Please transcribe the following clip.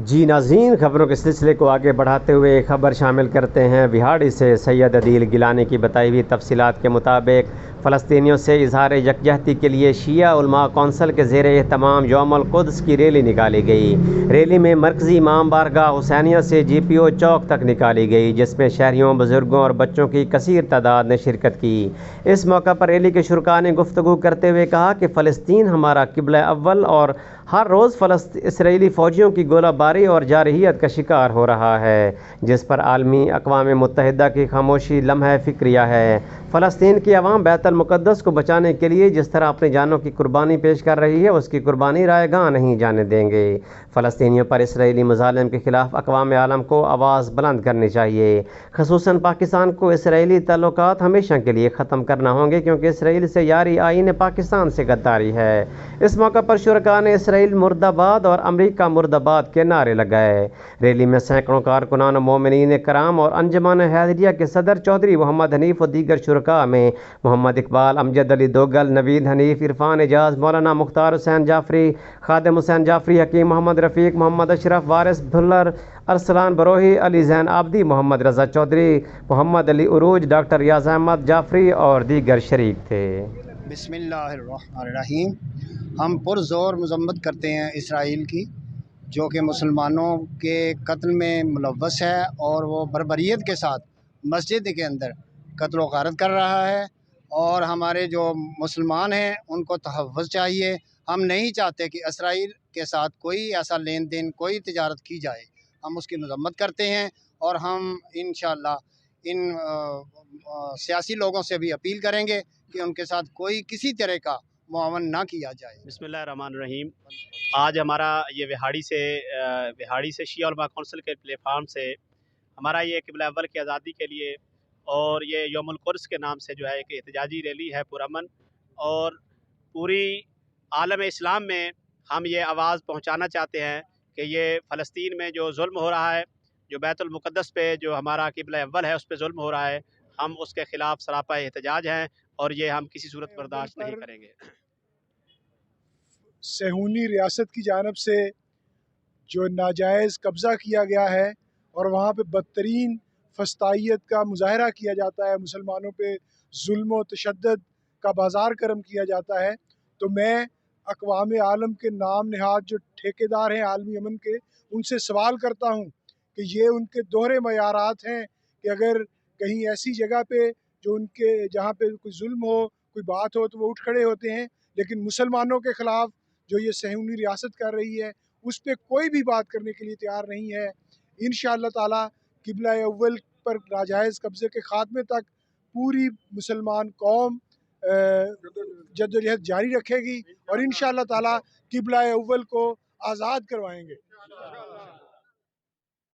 जी नाज़रीन, खबरों के सिलसिले को आगे बढ़ाते हुए खबर शामिल करते हैं। बिहाड़ी से सैयद अदील गिलानी की बताई हुई तफसीलात के मुताबिक फ़लस्तीनियों से इजहार यकजहती के लिए शिया उलमा कौंसल के ज़ेर एहतमाम यौमुल कुद्स की रैली निकाली गई। रैली में मरकज़ी इमाम बारगाह हुसैनिया से GPO चौक तक निकाली गई, जिसमें शहरियों, बुजुर्गों और बच्चों की कसीर तादाद ने शिरकत की। इस मौका पर रैली के शुरका ने गुफ्तगू करते हुए कहा कि फ़लस्तीन हमारा किबला अव्वल और हर रोज़ इसराइली फ़ौजियों की गोलाबारी और जारहियत का शिकार हो रहा है, जिस पर आलमी अक़वाम मुत्तहिदा की खामोशी लम्हा फ़िक्रिया है। फ़लस्तीन की अवाम बैतुल मुक़द्दस को बचाने के लिए जिस तरह अपनी जानों की कुर्बानी पेश कर रही है, उसकी कुर्बानी रायगां नहीं जाने देंगे। फ़लस्तीनियों पर इसराइली मज़ालिम के ख़िलाफ़ अक़वाम आलम को आवाज़ बुलंद करनी चाहिए। ख़ुसूसन पाकिस्तान को इसराइली ताल्लुकात हमेशा के लिए ख़त्म करना होंगे, क्योंकि इसराइल से यारी आईन पाकिस्तान से गद्दारी है। इस मौका पर शुरका ने इसराइल मुर्दाबाद और अमरीका मुर्दाबाद के नारे लगाए। रैली में सैकड़ों कारकुनान, मोमिनीन कराम और अंजुमन हैदरिया के सदर चौधरी मोहम्मद हनीफ और दीगर शुरका में मोहम्मद इकबाल, अमजद अली दोगल, नवीद हनीफ, इरफान एजाज, मौलाना मुख्तार हुसैन जाफरी, खादिम हुसैन जाफरी, हकीम मोहम्मद रफ़ीक, मोहम्मद अशरफ, वारिस भुल्लर, अरसलान बरोही, अली जैन आबदी, मोहम्मद रज़ा चौधरी, मोहम्मद अली उरूज, डॉक्टर याज़ अहमद जाफरी और दीगर शरीक थे। बिस्मिल्लाहिर्रहमानिर्रहीम। हम पुरज़ोर मज़म्मत करते हैं इसराइल की, जो कि मुसलमानों के कत्ल में मुलव्वस है और वो बर्बरियत के साथ मस्जिद के अंदर कत्ल व गारत कर रहा है। और हमारे जो मुसलमान हैं उनको तहफ़्फ़ुज़ चाहिए। हम नहीं चाहते कि इसराइल के साथ कोई ऐसा लेन देन, कोई तिजारत की जाए। हम उसकी मज़म्मत करते हैं और हम इंशाअल्लाह इन सियासी लोगों से भी अपील करेंगे कि उनके साथ कोई किसी तरह का मुआवन ना किया जाए। बिस्मिल्लाहिर्रहमानिर्रहीम। आज हमारा ये बिहाड़ी से शिया उलमा कौंसिल के प्लेटफार्म से हमारा ये किबला अव्वल की आज़ादी के लिए और ये यौमुल कुर्स के नाम से जो है एक एहतजाजी रैली है पुरअमन। और पूरी आलम इस्लाम में हम ये आवाज़ पहुँचाना चाहते हैं कि ये फ़लस्तीन में जो जुल्म हो रहा है, जो बैतुल मुक़द्दस पे जो हमारा किबला अव्वल है उस पे जुल्म हो रहा है, हम उसके ख़िलाफ़ सरापा एहतजाज हैं और ये हम किसी सूरत बर्दाश्त नहीं करेंगे। सेहूनी रियासत की जानिब से जो नाजायज़ कब्ज़ा किया गया है और वहाँ पे बदतरीन फस्तायत का मुज़ाहरा किया जाता है, मुसलमानों पे जुल्म व तशद्दुद का बाज़ार करम किया जाता है, तो मैं अक़वाम आलम के नाम नहाद जो ठेकेदार हैं आलमी अमन के, उनसे सवाल करता हूँ कि ये उनके दोहरे मयारात हैं कि अगर कहीं ऐसी जगह पे जो उनके जहाँ पे कोई जुल्म हो, कोई बात हो, तो वो उठ खड़े होते हैं, लेकिन मुसलमानों के ख़िलाफ़ जो ये सेहूनी रियासत कर रही है उस पर कोई भी बात करने के लिए तैयार नहीं है। इंशाअल्लाह ताला किबला अव्वल पर नाजायज़ कब्ज़े के ख़ात्मे तक पूरी मुसलमान कौम जद्दोजहद जारी रखेगी और इंशाअल्लाह ताला किबला अव्वल को आज़ाद करवाएंगे।